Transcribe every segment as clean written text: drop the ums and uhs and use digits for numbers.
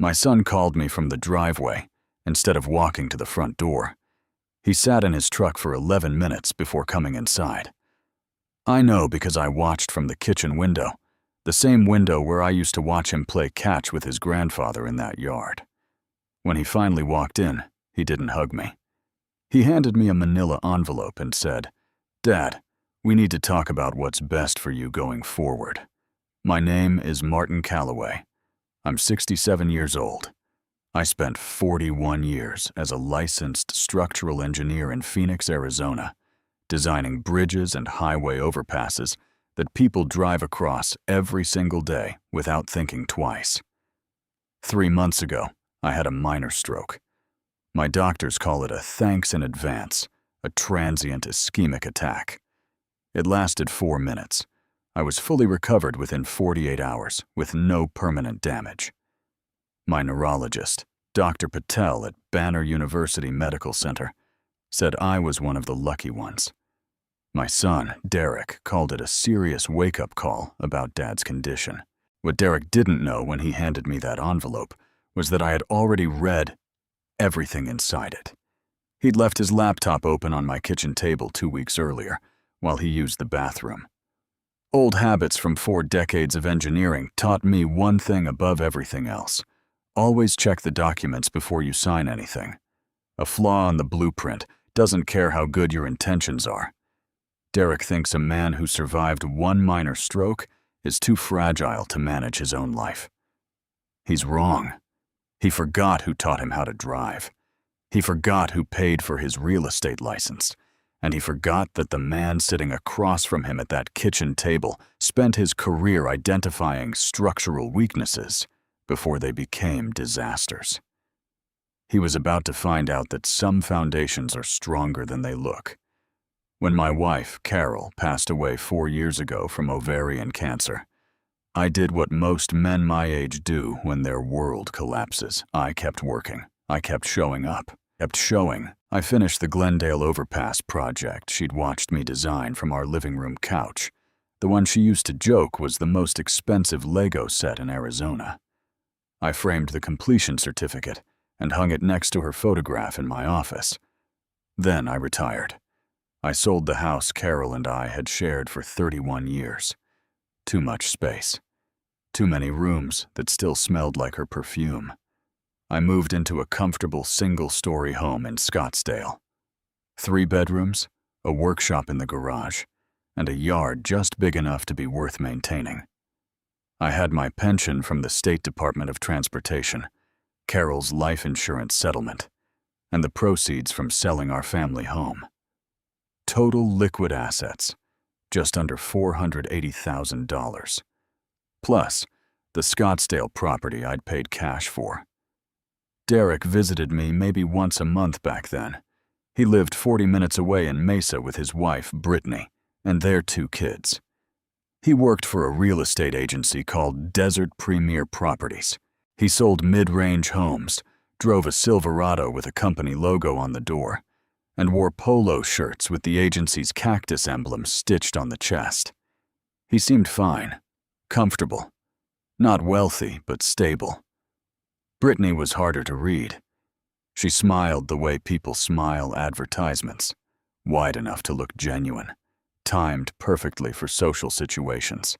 My son called me from the driveway instead of walking to the front door. He sat in his truck for 11 minutes before coming inside. I know because I watched from the kitchen window, the same window where I used to watch him play catch with his grandfather in that yard. When he finally walked in, he didn't hug me. He handed me a manila envelope and said, "Dad, we need to talk about what's best for you going forward. My name is Martin Calloway. I'm 67 years old. I spent 41 years as a licensed structural engineer in Phoenix, Arizona, designing bridges and highway overpasses that people drive across every single day without thinking twice. 3 months ago, I had a minor stroke. My doctors call it a thanks in advance, a transient ischemic attack. It lasted 4 minutes. I was fully recovered within 48 hours with no permanent damage. My neurologist, Dr. Patel at Banner University Medical Center, said I was one of the lucky ones. My son, Derek, called it a serious wake-up call about Dad's condition. What Derek didn't know when he handed me that envelope was that I had already read everything inside it. He'd left his laptop open on my kitchen table 2 weeks earlier while he used the bathroom. Old habits from 4 decades of engineering taught me one thing above everything else. Always check the documents before you sign anything. A flaw in the blueprint doesn't care how good your intentions are. Derek thinks a man who survived 1 minor stroke is too fragile to manage his own life. He's wrong. He forgot who taught him how to drive. He forgot who paid for his real estate license. And he forgot that the man sitting across from him at that kitchen table spent his career identifying structural weaknesses before they became disasters. He was about to find out that some foundations are stronger than they look. When my wife, Carol, passed away 4 years ago from ovarian cancer, I did what most men my age do when their world collapses. I kept working. I kept showing up. I finished the Glendale Overpass project she'd watched me design from our living room couch. The one she used to joke was the most expensive Lego set in Arizona. I framed the completion certificate and hung it next to her photograph in my office. Then I retired. I sold the house Carol and I had shared for 31 years. Too much space. Too many rooms that still smelled like her perfume. I moved into a comfortable single-story home in Scottsdale. 3 bedrooms, a workshop in the garage, and a yard just big enough to be worth maintaining. I had my pension from the State Department of Transportation, Carol's life insurance settlement, and the proceeds from selling our family home. Total liquid assets, just under $480,000. Plus, the Scottsdale property I'd paid cash for. Derek visited me maybe once a month back then. He lived 40 minutes away in Mesa with his wife, Brittany, and their 2 kids. He worked for a real estate agency called Desert Premier Properties. He sold mid-range homes, drove a Silverado with a company logo on the door, and wore polo shirts with the agency's cactus emblem stitched on the chest. He seemed fine, comfortable, not wealthy, but stable. Brittany was harder to read. She smiled the way people smile advertisements, wide enough to look genuine, timed perfectly for social situations.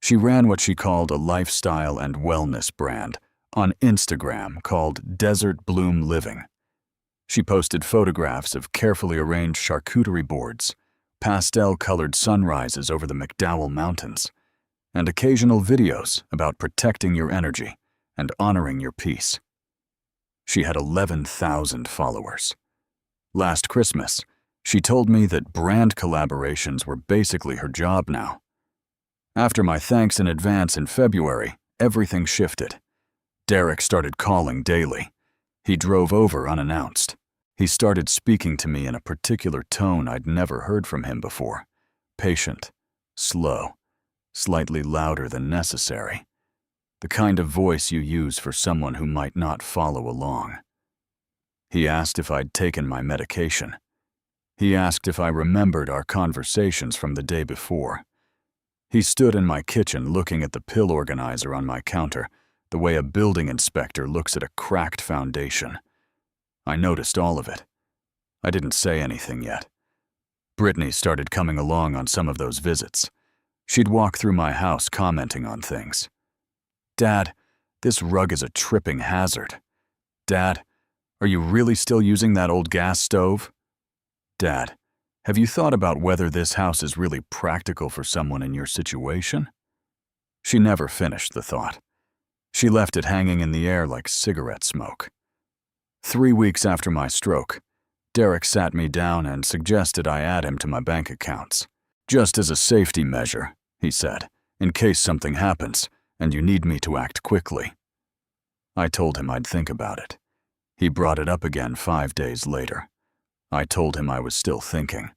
She ran what she called a lifestyle and wellness brand on Instagram called Desert Bloom Living. She posted photographs of carefully arranged charcuterie boards, pastel-colored sunrises over the McDowell Mountains, and occasional videos about protecting your energy and honoring your peace. She had 11,000 followers. Last Christmas, she told me that brand collaborations were basically her job now. After my thanks in advance in February, everything shifted. Derek started calling daily. He drove over unannounced. He started speaking to me in a particular tone I'd never heard from him before. Patient, slow, slightly louder than necessary. The kind of voice you use for someone who might not follow along. He asked if I'd taken my medication. He asked if I remembered our conversations from the day before. He stood in my kitchen looking at the pill organizer on my counter, the way a building inspector looks at a cracked foundation. I noticed all of it. I didn't say anything yet. Brittany started coming along on some of those visits. She'd walk through my house commenting on things. "Dad, this rug is a tripping hazard. Dad, are you really still using that old gas stove? Dad, have you thought about whether this house is really practical for someone in your situation?" She never finished the thought. She left it hanging in the air like cigarette smoke. 3 weeks after my stroke, Derek sat me down and suggested I add him to my bank accounts. "Just as a safety measure," he said, "in case something happens and you need me to act quickly." I told him I'd think about it. He brought it up again 5 days later. I told him I was still thinking.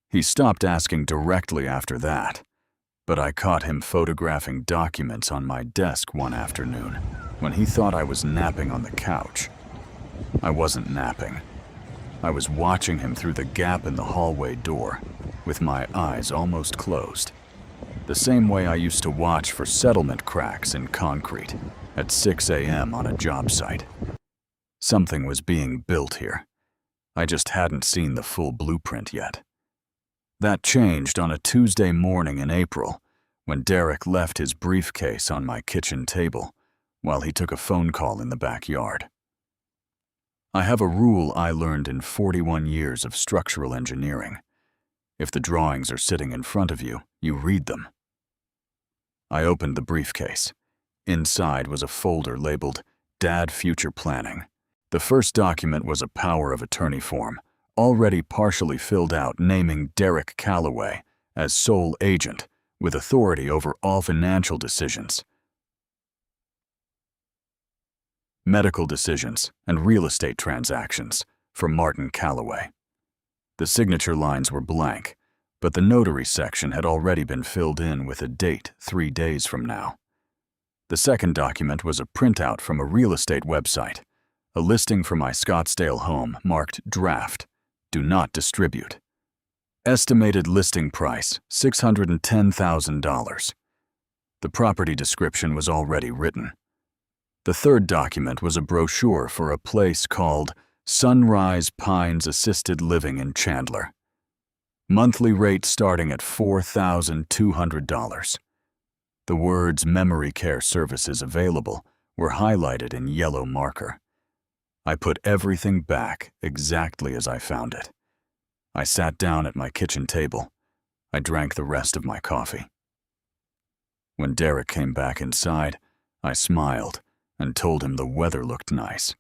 He stopped asking directly after that, but I caught him photographing documents on my desk one afternoon when he thought I was napping on the couch. I wasn't napping. I was watching him through the gap in the hallway door, with my eyes almost closed, the same way I used to watch for settlement cracks in concrete at 6 a.m. on a job site. Something was being built here. I just hadn't seen the full blueprint yet. That changed on a Tuesday morning in April, when Derek left his briefcase on my kitchen table while he took a phone call in the backyard. I have a rule I learned in 41 years of structural engineering. If the drawings are sitting in front of you, you read them. I opened the briefcase. Inside was a folder labeled Dad Future Planning. The first document was a power of attorney form, already partially filled out, naming Derek Calloway as sole agent with authority over all financial decisions, medical decisions, and real estate transactions for Martin Calloway. The signature lines were blank, but the notary section had already been filled in with a date 3 days from now. The second document was a printout from a real estate website, a listing for my Scottsdale home marked Draft, Do Not Distribute. Estimated listing price, $610,000. The property description was already written. The third document was a brochure for a place called Sunrise Pines Assisted Living in Chandler. Monthly rate starting at $4,200. The words Memory Care Services Available were highlighted in yellow marker. I put everything back exactly as I found it. I sat down at my kitchen table. I drank the rest of my coffee. When Derek came back inside, I smiled and told him the weather looked nice.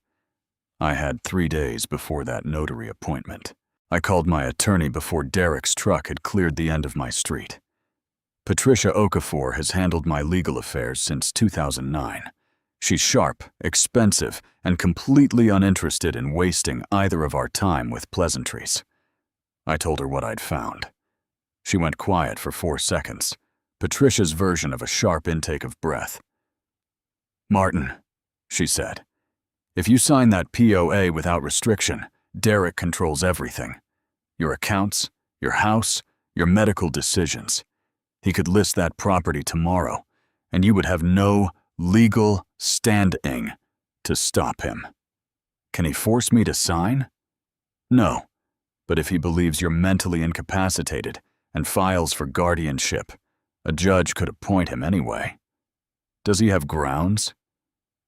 I had 3 days before that notary appointment. I called my attorney before Derek's truck had cleared the end of my street. Patricia Okafor has handled my legal affairs since 2009. She's sharp, expensive, and completely uninterested in wasting either of our time with pleasantries. I told her what I'd found. She went quiet for 4 seconds, Patricia's version of a sharp intake of breath. "Martin," she said, "if you sign that POA without restriction, Derek controls everything. Your accounts, your house, your medical decisions. He could list that property tomorrow, and you would have no legal standing to stop him. Can he force me to sign? No, but if he believes you're mentally incapacitated and files for guardianship, a judge could appoint him anyway. Does he have grounds?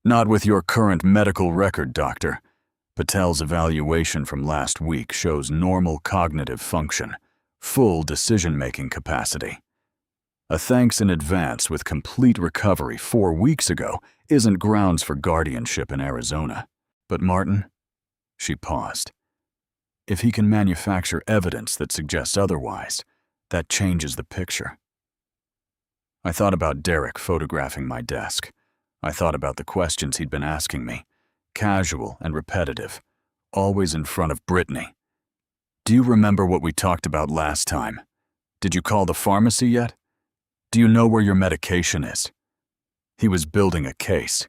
Not with your current medical record, doctor. Patel's evaluation from last week shows normal cognitive function, full decision-making capacity. A thanks in advance with complete recovery 4 weeks ago isn't grounds for guardianship in Arizona. But Martin," she paused, "if he can manufacture evidence that suggests otherwise, that changes the picture." I thought about Derek photographing my desk. I thought about the questions he'd been asking me, casual and repetitive, always in front of Brittany. "Do you remember what we talked about last time? Did you call the pharmacy yet? Do you know where your medication is?" He was building a case.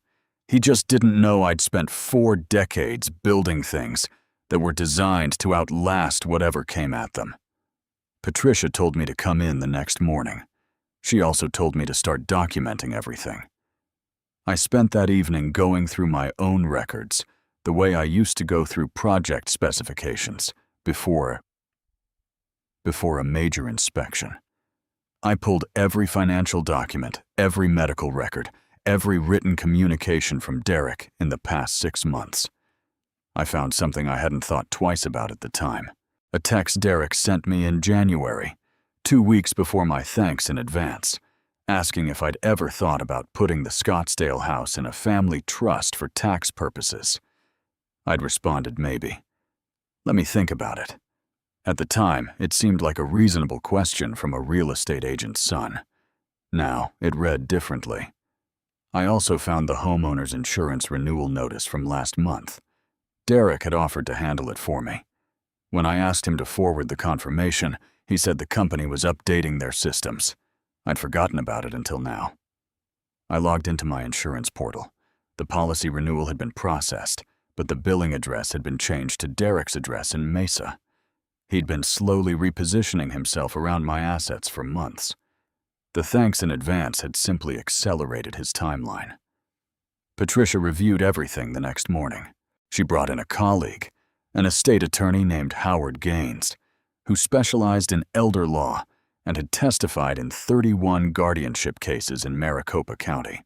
He just didn't know I'd spent 4 decades building things that were designed to outlast whatever came at them. Patricia told me to come in the next morning. She also told me to start documenting everything. I spent that evening going through my own records, the way I used to go through project specifications before a major inspection. I pulled every financial document, every medical record, every written communication from Derek in the past 6 months. I found something I hadn't thought twice about at the time. A text Derek sent me in January, 2 weeks before my thanks in advance, asking if I'd ever thought about putting the Scottsdale house in a family trust for tax purposes. I'd responded maybe. Let me think about it. At the time, it seemed like a reasonable question from a real estate agent's son. Now, it read differently. I also found the homeowner's insurance renewal notice from last month. Derek had offered to handle it for me. When I asked him to forward the confirmation, he said the company was updating their systems. I'd forgotten about it until now. I logged into my insurance portal. The policy renewal had been processed, but the billing address had been changed to Derek's address in Mesa. He'd been slowly repositioning himself around my assets for months. The thanks in advance had simply accelerated his timeline. Patricia reviewed everything the next morning. She brought in a colleague, an estate attorney named Howard Gaines, who specialized in elder law and had testified in 31 guardianship cases in Maricopa County.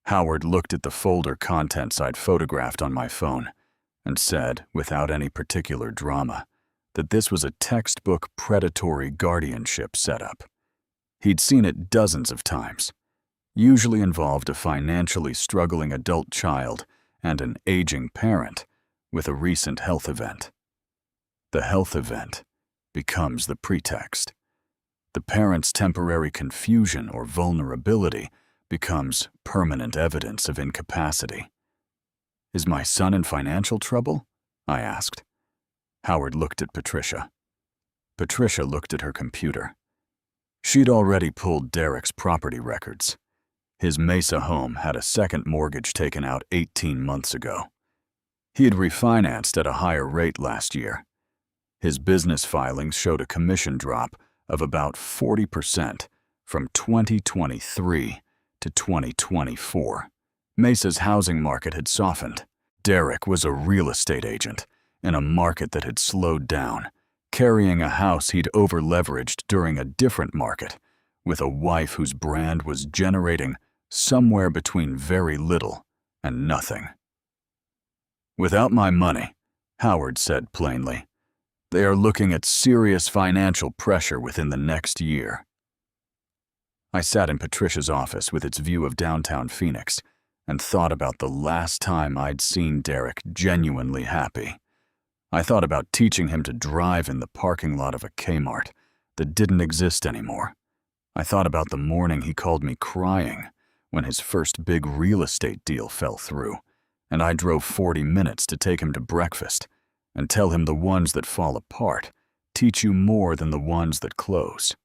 Howard looked at the folder contents I'd photographed on my phone and said, without any particular drama, that this was a textbook predatory guardianship setup. He'd seen it dozens of times. Usually involved a financially struggling adult child and an aging parent with a recent health event. The health event becomes the pretext. The parent's temporary confusion or vulnerability becomes permanent evidence of incapacity. Is my son in financial trouble? I asked. Howard looked at Patricia. Patricia looked at her computer. She'd already pulled Derek's property records. His Mesa home had a second mortgage taken out 18 months ago. He had refinanced at a higher rate last year. His business filings showed a commission drop of about 40% from 2023 to 2024. Mesa's housing market had softened. Derek was a real estate agent in a market that had slowed down, carrying a house he'd over-leveraged during a different market, with a wife whose brand was generating somewhere between very little and nothing. Without my money, Howard said plainly, they are looking at serious financial pressure within the next year. I sat in Patricia's office with its view of downtown Phoenix and thought about the last time I'd seen Derek genuinely happy. I thought about teaching him to drive in the parking lot of a Kmart that didn't exist anymore. I thought about the morning he called me crying when his first big real estate deal fell through, and I drove 40 minutes to take him to breakfast and tell him the ones that fall apart teach you more than the ones that close.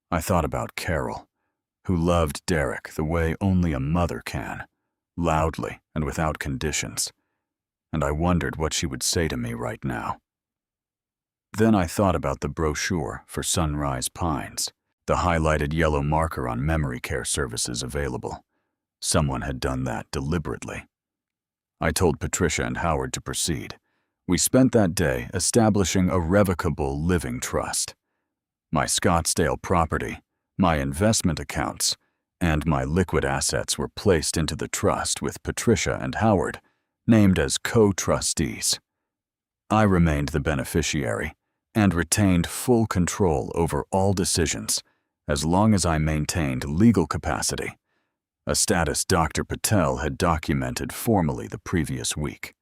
I thought about Carol, who loved Derek the way only a mother can, loudly and without conditions, and I wondered what she would say to me right now. Then I thought about the brochure for Sunrise Pines, the highlighted yellow marker on memory care services available. Someone had done that deliberately. I told Patricia and Howard to proceed. We spent that day establishing a revocable living trust. My Scottsdale property, my investment accounts, and my liquid assets were placed into the trust with Patricia and Howard, named as co-trustees. I remained the beneficiary and retained full control over all decisions as long as I maintained legal capacity, a status Dr. Patel had documented formally the previous week.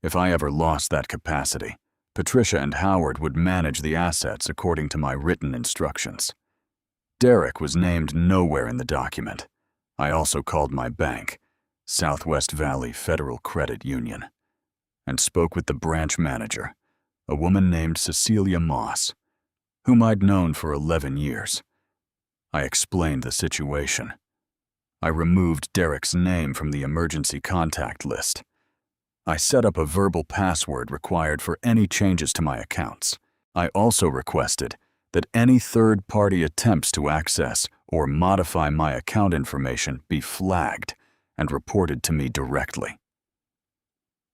If I ever lost that capacity, Patricia and Howard would manage the assets according to my written instructions. Derek was named nowhere in the document. I also called my bank, Southwest Valley Federal Credit Union, and spoke with the branch manager, a woman named Cecilia Moss, whom I'd known for 11 years. I explained the situation. I removed Derek's name from the emergency contact list. I set up a verbal password required for any changes to my accounts. I also requested that any third-party attempts to access or modify my account information be flagged and reported to me directly.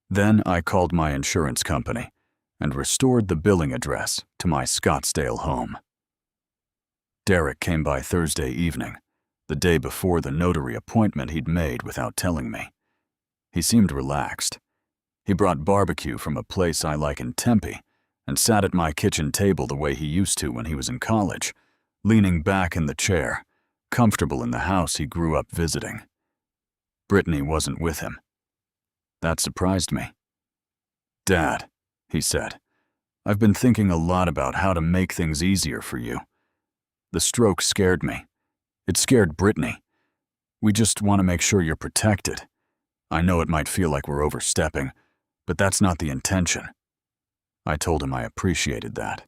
Then I called my insurance company and restored the billing address to my Scottsdale home. Derek came by Thursday evening, the day before the notary appointment he'd made without telling me. He seemed relaxed. He brought barbecue from a place I like in Tempe and sat at my kitchen table the way he used to when he was in college, leaning back in the chair, comfortable in the house he grew up visiting. Brittany wasn't with him. That surprised me. "Dad," he said, "I've been thinking a lot about how to make things easier for you. The stroke scared me. It scared Brittany. We just want to make sure you're protected. I know it might feel like we're overstepping, but that's not the intention." I told him I appreciated that.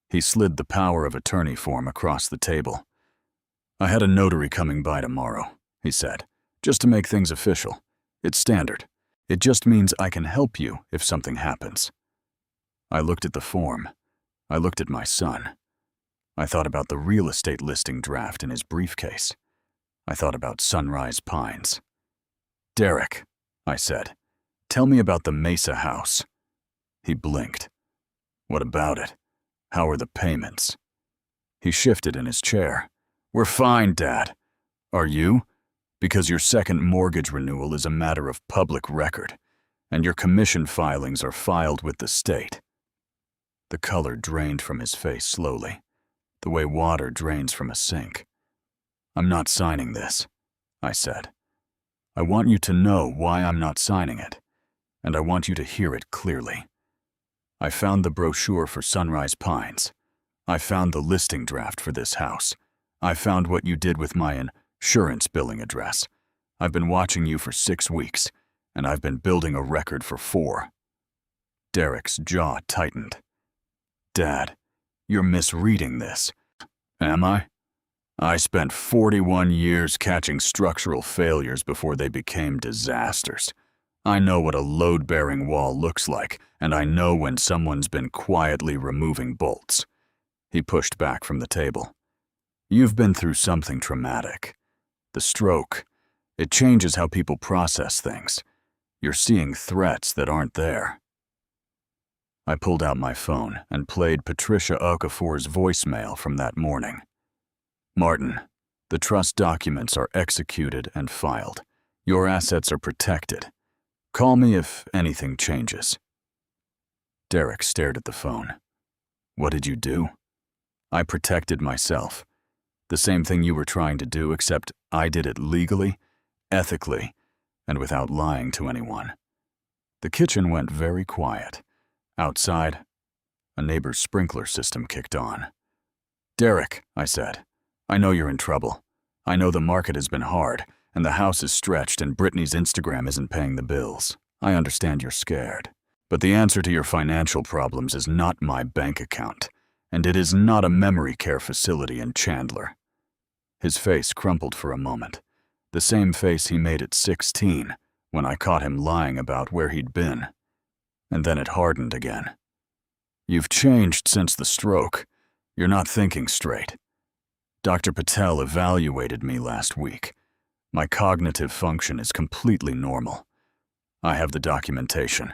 He slid the power of attorney form across the table. "I had a notary coming by tomorrow," he said, "just to make things official. It's standard. It just means I can help you if something happens." I looked at the form. I looked at my son. I thought about the real estate listing draft in his briefcase. I thought about Sunrise Pines. "Derek," I said, "tell me about the Mesa house." He blinked. "What about it? How are the payments?" He shifted in his chair. "We're fine, Dad. Are you? Because your second mortgage renewal is a matter of public record, and your commission filings are filed with the state." The color drained from his face slowly, the way water drains from a sink. "I'm not signing this," I said. "I want you to know why I'm not signing it, and I want you to hear it clearly. I found the brochure for Sunrise Pines. I found the listing draft for this house. I found what you did with my insurance billing address. I've been watching you for 6 weeks, and I've been building a record for 4. Derek's jaw tightened. "Dad, you're misreading this." "Am I? I spent 41 years catching structural failures before they became disasters. I know what a load-bearing wall looks like, and I know when someone's been quietly removing bolts." He pushed back from the table. "You've been through something traumatic. The stroke. It changes how people process things. You're seeing threats that aren't there." I pulled out my phone and played Patricia Okafor's voicemail from that morning. "Martin, the trust documents are executed and filed. Your assets are protected. Call me if anything changes." Derek stared at the phone. "What did you do?" "I protected myself. The same thing you were trying to do, except I did it legally, ethically, and without lying to anyone." The kitchen went very quiet. Outside, a neighbor's sprinkler system kicked on. "Derek," I said, "I know you're in trouble. I know the market has been hard, and the house is stretched, and Brittany's Instagram isn't paying the bills. I understand you're scared. But the answer to your financial problems is not my bank account, and it is not a memory care facility in Chandler." His face crumpled for a moment, the same face he made at 16 when I caught him lying about where he'd been. And then it hardened again. "You've changed since the stroke. You're not thinking straight. Dr. Patel evaluated me last week. My cognitive function is completely normal. I have the documentation.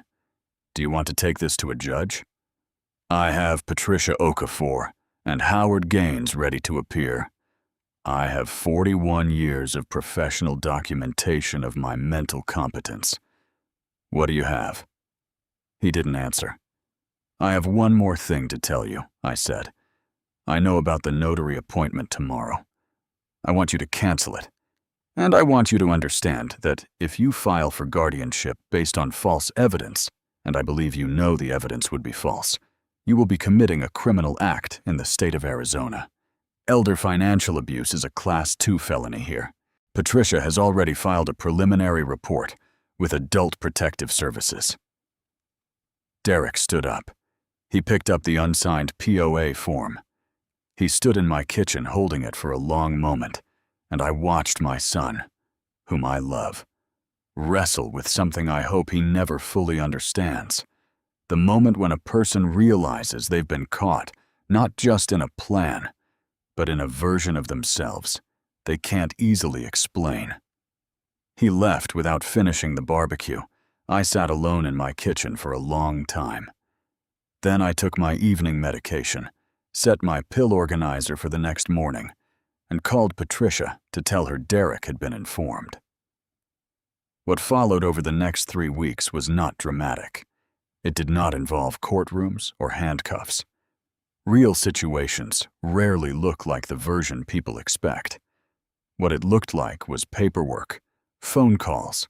Do you want to take this to a judge? I have Patricia Okafor and Howard Gaines ready to appear. I have 41 years of professional documentation of my mental competence. What do you have?" He didn't answer. "I have one more thing to tell you," I said. "I know about the notary appointment tomorrow. I want you to cancel it. And I want you to understand that if you file for guardianship based on false evidence, and I believe you know the evidence would be false, you will be committing a criminal act in the state of Arizona. Elder financial abuse is a Class 2 felony here. Patricia has already filed a preliminary report with Adult Protective Services." Derek stood up. He picked up the unsigned POA form. He stood in my kitchen holding it for a long moment, and I watched my son, whom I love, wrestle with something I hope he never fully understands. The moment when a person realizes they've been caught, not just in a plan, but in a version of themselves they can't easily explain. He left without finishing the barbecue. I sat alone in my kitchen for a long time. Then I took my evening medication, set my pill organizer for the next morning, and called Patricia to tell her Derek had been informed. What followed over the next 3 weeks was not dramatic. It did not involve courtrooms or handcuffs. Real situations rarely look like the version people expect. What it looked like was paperwork, phone calls,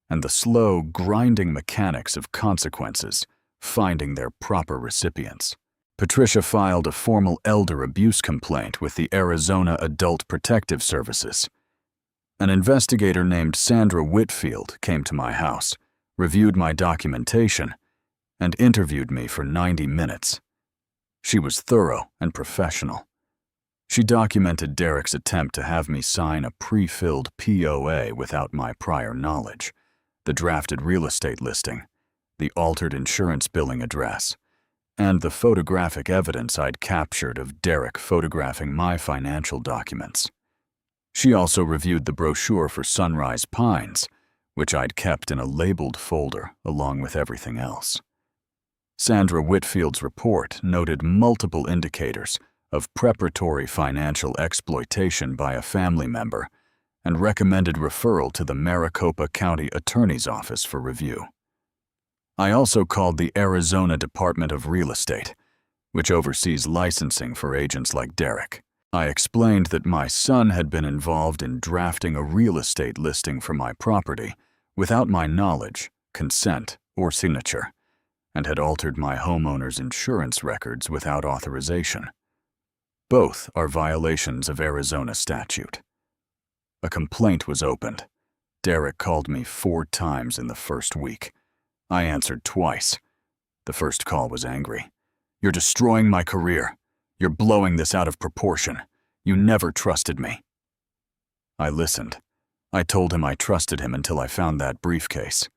and the slow, grinding mechanics of consequences finding their proper recipients. Patricia filed a formal elder abuse complaint with the Arizona Adult Protective Services. An investigator named Sandra Whitfield came to my house, reviewed my documentation, and interviewed me for 90 minutes. She was thorough and professional. She documented Derek's attempt to have me sign a pre-filled POA without my prior knowledge, the drafted real estate listing, the altered insurance billing address, and the photographic evidence I'd captured of Derek photographing my financial documents. She also reviewed the brochure for Sunrise Pines, which I'd kept in a labeled folder along with everything else. Sandra Whitfield's report noted multiple indicators of preparatory financial exploitation by a family member and recommended referral to the Maricopa County Attorney's Office for review. I also called the Arizona Department of Real Estate, which oversees licensing for agents like Derek. I explained that my son had been involved in drafting a real estate listing for my property without my knowledge, consent, or signature, and had altered my homeowner's insurance records without authorization. Both are violations of Arizona statute. A complaint was opened. Derek called me 4 times in the first week. I answered twice. The first call was angry. "You're destroying my career. You're blowing this out of proportion. You never trusted me." I listened. I told him I trusted him until I found that briefcase.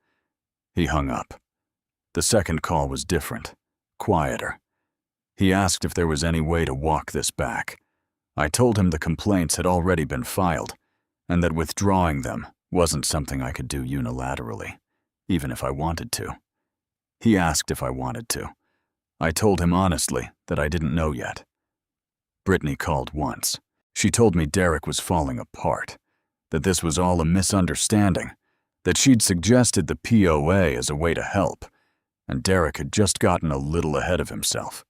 He hung up. The second call was different, quieter. He asked if there was any way to walk this back. I told him the complaints had already been filed, and that withdrawing them wasn't something I could do unilaterally, even if I wanted to. He asked if I wanted to. I told him honestly that I didn't know yet. Brittany called once. She told me Derek was falling apart, that this was all a misunderstanding, that she'd suggested the POA as a way to help, and Derek had just gotten a little ahead of himself.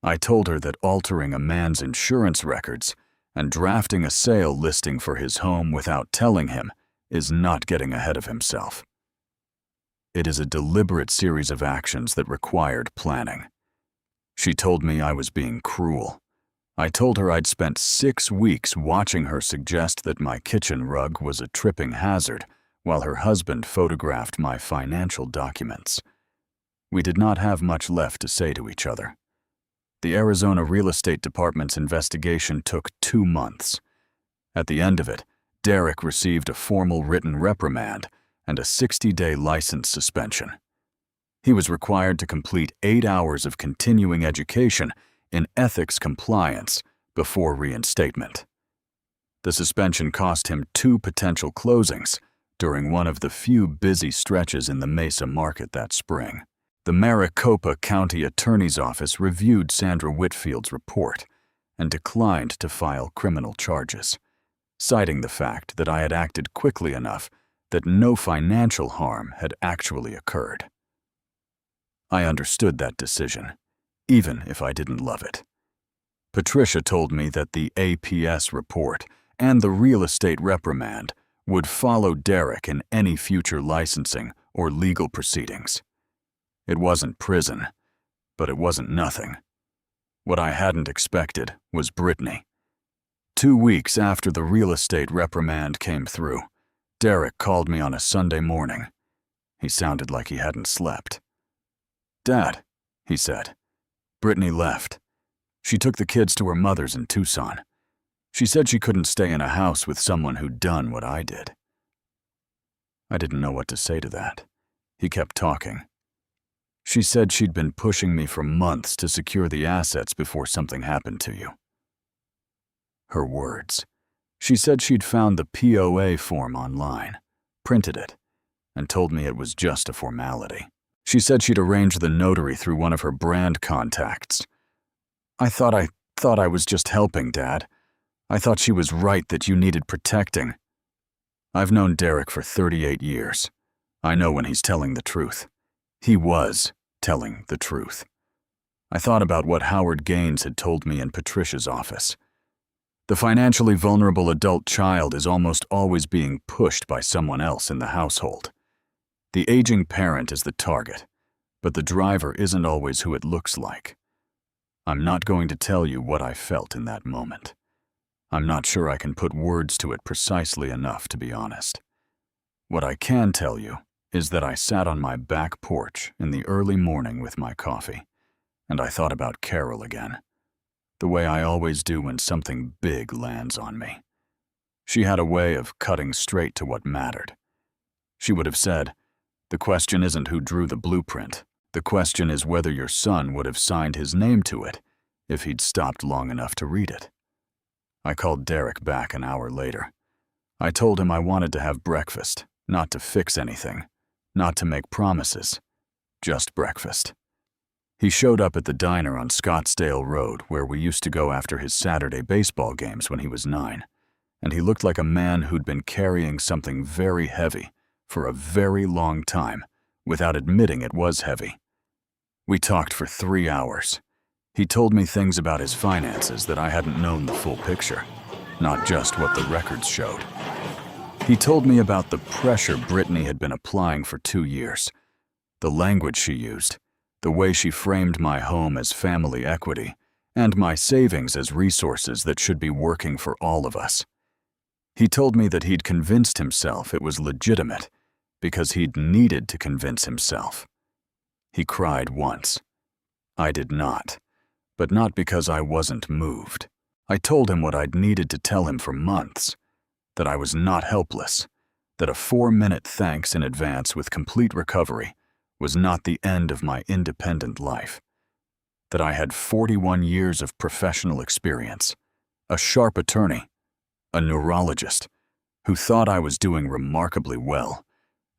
I told her that altering a man's insurance records and drafting a sale listing for his home without telling him is not getting ahead of himself. It is a deliberate series of actions that required planning. She told me I was being cruel. I told her I'd spent 6 weeks watching her suggest that my kitchen rug was a tripping hazard while her husband photographed my financial documents. We did not have much left to say to each other. The Arizona Real Estate Department's investigation took 2 months. At the end of it, Derek received a formal written reprimand and a 60-day license suspension. He was required to complete 8 hours of continuing education in ethics compliance before reinstatement. The suspension cost him 2 potential closings during one of the few busy stretches in the Mesa market that spring. The Maricopa County Attorney's Office reviewed Sandra Whitfield's report and declined to file criminal charges, citing the fact that I had acted quickly enough that no financial harm had actually occurred. I understood that decision, even if I didn't love it. Patricia told me that the APS report and the real estate reprimand would follow Derek in any future licensing or legal proceedings. It wasn't prison, but it wasn't nothing. What I hadn't expected was Brittany. 2 weeks after the real estate reprimand came through, Derek called me on a Sunday morning. He sounded like he hadn't slept. "Dad," he said, "Brittany left. She took the kids to her mother's in Tucson. She said she couldn't stay in a house with someone who'd done what I did." I didn't know what to say to that. He kept talking. "She said she'd been pushing me for months to secure the assets before something happened to you." Her words. She said she'd found the POA form online, printed it, and told me it was just a formality. She said she'd arranged the notary through one of her brand contacts. I thought I was just helping, Dad. I thought she was right that you needed protecting. I've known Derek for 38 years. I know when he's telling the truth. He was telling the truth. I thought about what Howard Gaines had told me in Patricia's office. The financially vulnerable adult child is almost always being pushed by someone else in the household. The aging parent is the target, but the driver isn't always who it looks like. I'm not going to tell you what I felt in that moment. I'm not sure I can put words to it precisely enough, to be honest. What I can tell you is that I sat on my back porch in the early morning with my coffee, and I thought about Carol again, the way I always do when something big lands on me. She had a way of cutting straight to what mattered. She would have said, "The question isn't who drew the blueprint. The question is whether your son would have signed his name to it if he'd stopped long enough to read it." I called Derek back an hour later. I told him I wanted to have breakfast, not to fix anything, not to make promises, just breakfast. He showed up at the diner on Scottsdale Road where we used to go after his Saturday baseball games when he was 9, and he looked like a man who'd been carrying something very heavy for a very long time without admitting it was heavy. We talked for 3 hours. He told me things about his finances that I hadn't known the full picture, not just what the records showed. He told me about the pressure Brittany had been applying for 2 years, the language she used, the way she framed my home as family equity, and my savings as resources that should be working for all of us. He told me that he'd convinced himself it was legitimate because he'd needed to convince himself. He cried once. I did not, but not because I wasn't moved. I told him what I'd needed to tell him for months, that I was not helpless, that a 4-minute thanks in advance with complete recovery was not the end of my independent life, that I had 41 years of professional experience, a sharp attorney, a neurologist who thought I was doing remarkably well,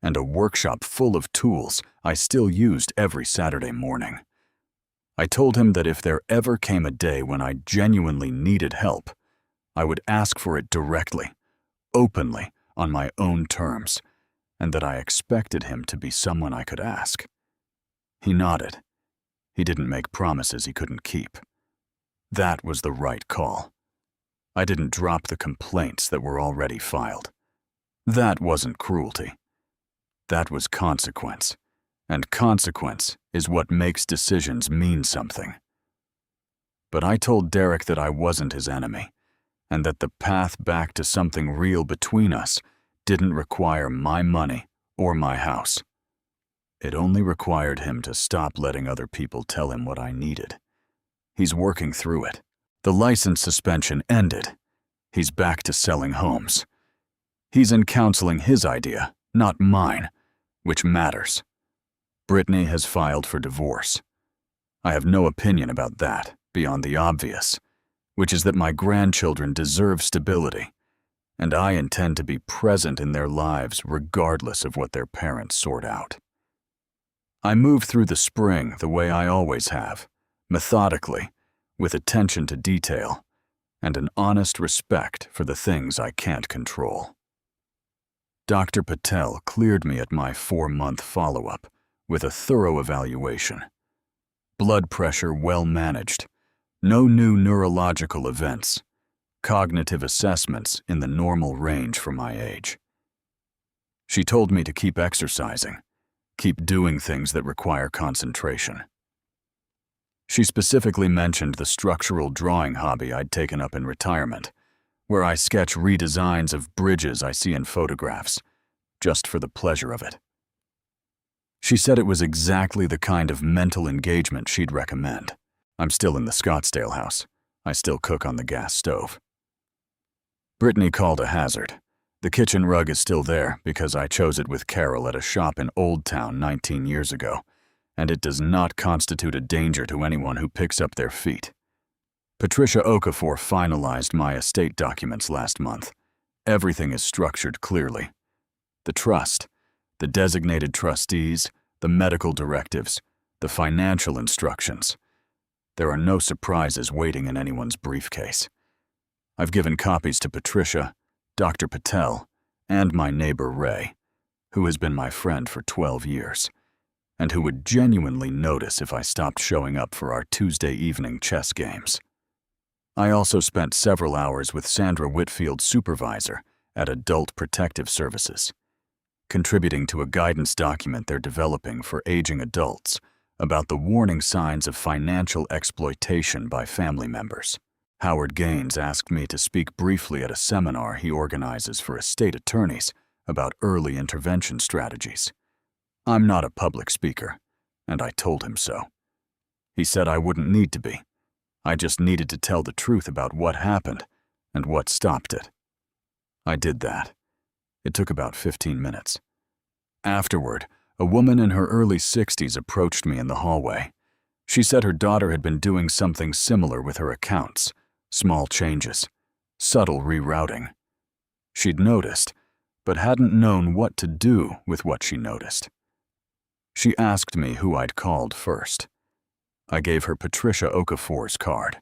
and a workshop full of tools I still used every Saturday morning. I told him that if there ever came a day when I genuinely needed help, I would ask for it directly, openly, on my own terms, and that I expected him to be someone I could ask. He nodded. He didn't make promises he couldn't keep. That was the right call. I didn't drop the complaints that were already filed. That wasn't cruelty. That was consequence, and consequence is what makes decisions mean something. But I told Derek that I wasn't his enemy, and that the path back to something real between us didn't require my money or my house. It only required him to stop letting other people tell him what I needed. He's working through it. The license suspension ended. He's back to selling homes. He's in counseling his idea, not mine, which matters. Brittany has filed for divorce. I have no opinion about that beyond the obvious, which is that my grandchildren deserve stability, and I intend to be present in their lives regardless of what their parents sort out. I move through the spring the way I always have, methodically, with attention to detail, and an honest respect for the things I can't control. Dr. Patel cleared me at my 4-month follow-up with a thorough evaluation. Blood pressure well managed, no new neurological events, cognitive assessments in the normal range for my age. She told me to keep exercising, keep doing things that require concentration. She specifically mentioned the structural drawing hobby I'd taken up in retirement, where I sketch redesigns of bridges I see in photographs, just for the pleasure of it. She said it was exactly the kind of mental engagement she'd recommend. I'm still in the Scottsdale house. I still cook on the gas stove. Brittany called a hazard. The kitchen rug is still there because I chose it with Carol at a shop in Old Town 19 years ago, and it does not constitute a danger to anyone who picks up their feet. Patricia Okafor finalized my estate documents last month. Everything is structured clearly. The trust, the designated trustees, the medical directives, the financial instructions. There are no surprises waiting in anyone's briefcase. I've given copies to Patricia, Dr. Patel, and my neighbor Ray, who has been my friend for 12 years, and who would genuinely notice if I stopped showing up for our Tuesday evening chess games. I also spent several hours with Sandra Whitfield's supervisor at Adult Protective Services, contributing to a guidance document they're developing for aging adults about the warning signs of financial exploitation by family members. Howard Gaines asked me to speak briefly at a seminar he organizes for estate attorneys about early intervention strategies. I'm not a public speaker, and I told him so. He said I wouldn't need to be. I just needed to tell the truth about what happened and what stopped it. I did that. It took about 15 minutes. Afterward, a woman in her early 60s approached me in the hallway. She said her daughter had been doing something similar with her accounts, small changes, subtle rerouting. She'd noticed, but hadn't known what to do with what she noticed. She asked me who I'd called first. I gave her Patricia Okafor's card.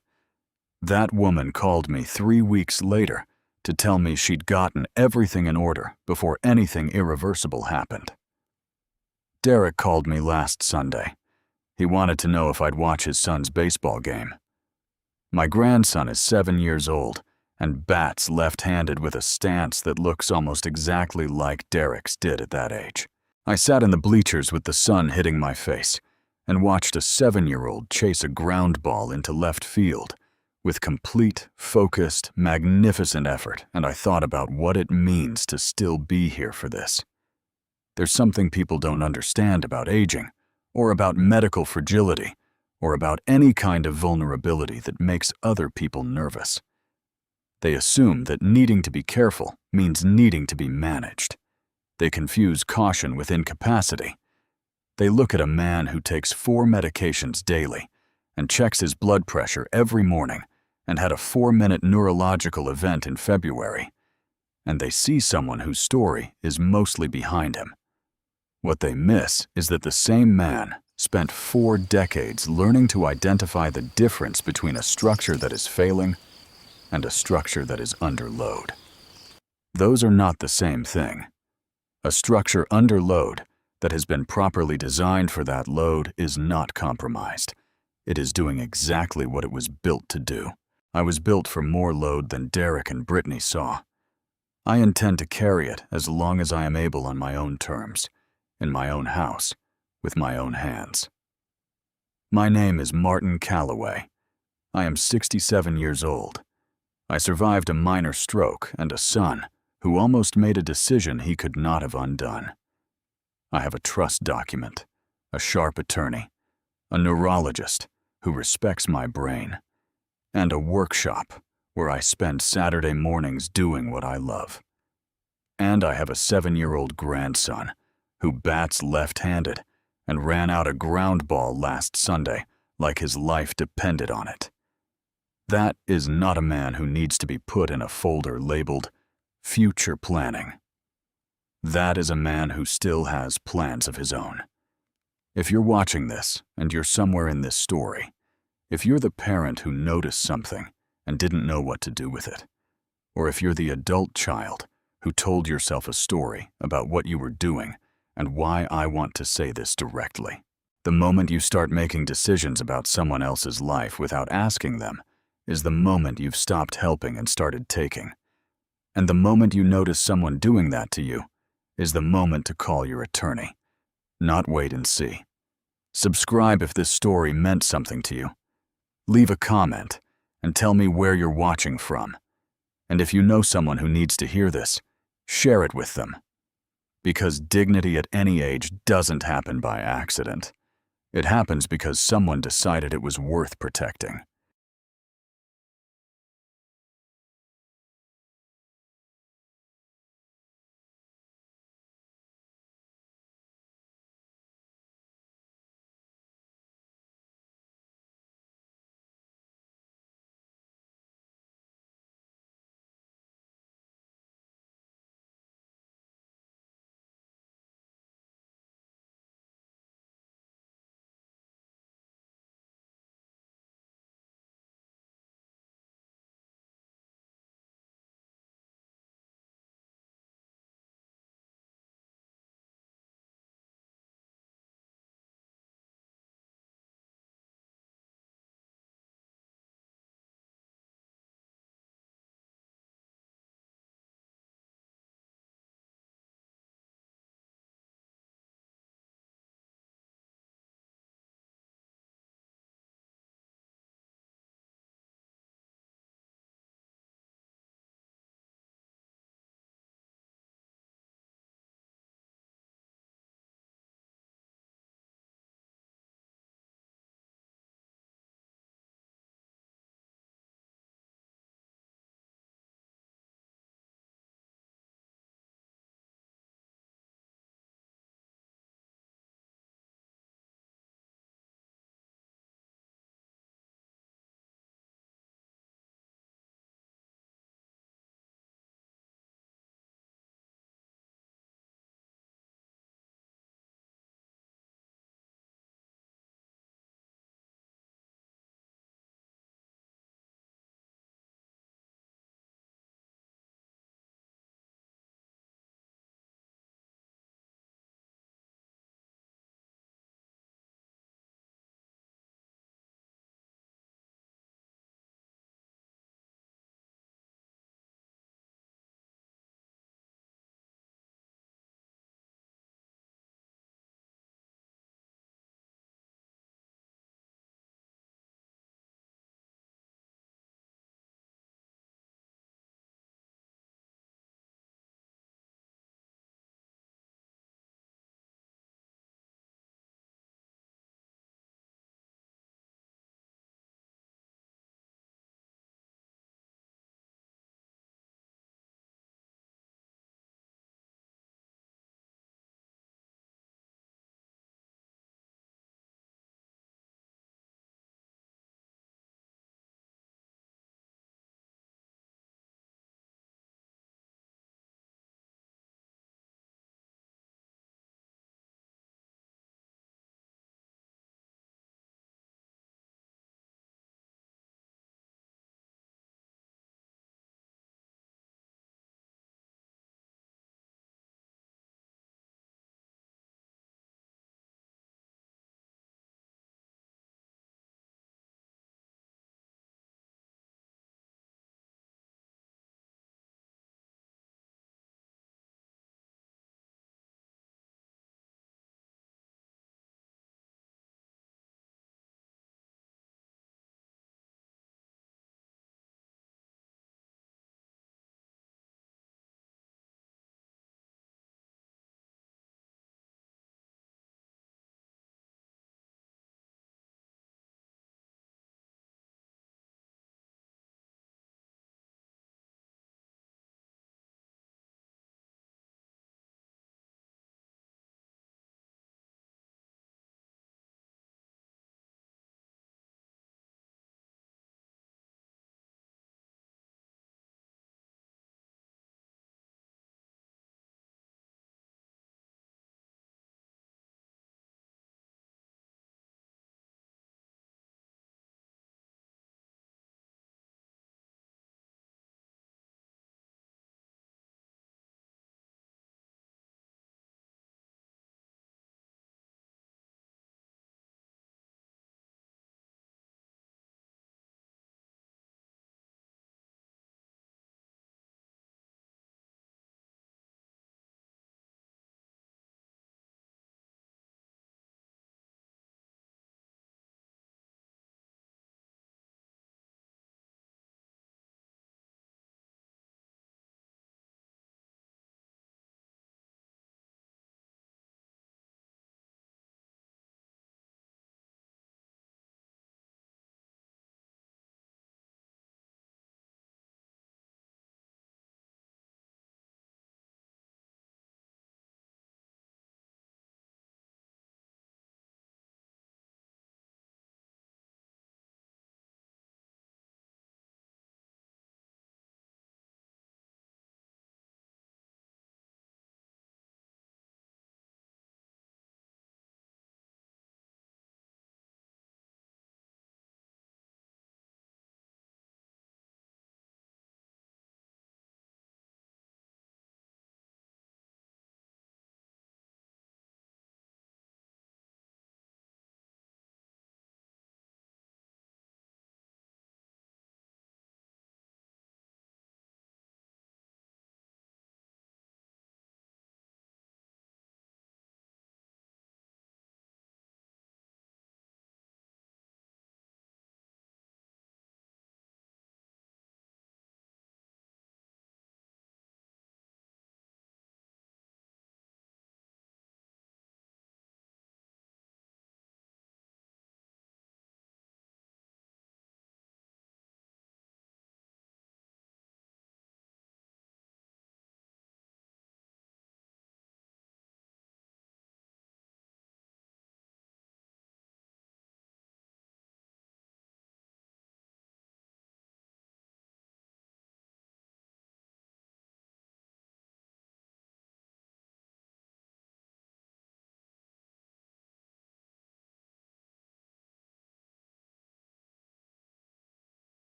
That woman called me 3 weeks later to tell me she'd gotten everything in order before anything irreversible happened. Derek called me last Sunday. He wanted to know if I'd watch his son's baseball game. My grandson is 7 years old and bats left-handed with a stance that looks almost exactly like Derek's did at that age. I sat in the bleachers with the sun hitting my face and watched a 7-year-old chase a ground ball into left field with complete, focused, magnificent effort, and I thought about what it means to still be here for this. There's something people don't understand about aging, or about medical fragility, or about any kind of vulnerability that makes other people nervous. They assume that needing to be careful means needing to be managed. They confuse caution with incapacity. They look at a man who takes 4 medications daily and checks his blood pressure every morning and had a 4-minute neurological event in February, and they see someone whose story is mostly behind him. What they miss is that the same man spent 4 decades learning to identify the difference between a structure that is failing and a structure that is under load. Those are not the same thing. A structure under load that has been properly designed for that load is not compromised. It is doing exactly what it was built to do. I was built for more load than Derek and Brittany saw. I intend to carry it as long as I am able on my own terms, in my own house, with my own hands. My name is Martin Calloway. I am 67 years old. I survived a minor stroke and a son who almost made a decision he could not have undone. I have a trust document, a sharp attorney, a neurologist who respects my brain, and a workshop where I spend Saturday mornings doing what I love. And I have a 7-year-old grandson who bats left-handed and ran out a ground ball last Sunday like his life depended on it. That is not a man who needs to be put in a folder labeled future planning. That is a man who still has plans of his own. If you're watching this and you're somewhere in this story, if you're the parent who noticed something and didn't know what to do with it, or if you're the adult child who told yourself a story about what you were doing and why I want to say this directly. The moment you start making decisions about someone else's life without asking them is the moment you've stopped helping and started taking. And the moment you notice someone doing that to you is the moment to call your attorney, not wait and see. Subscribe if this story meant something to you. Leave a comment and tell me where you're watching from. And if you know someone who needs to hear this, share it with them. Because dignity at any age doesn't happen by accident. It happens because someone decided it was worth protecting.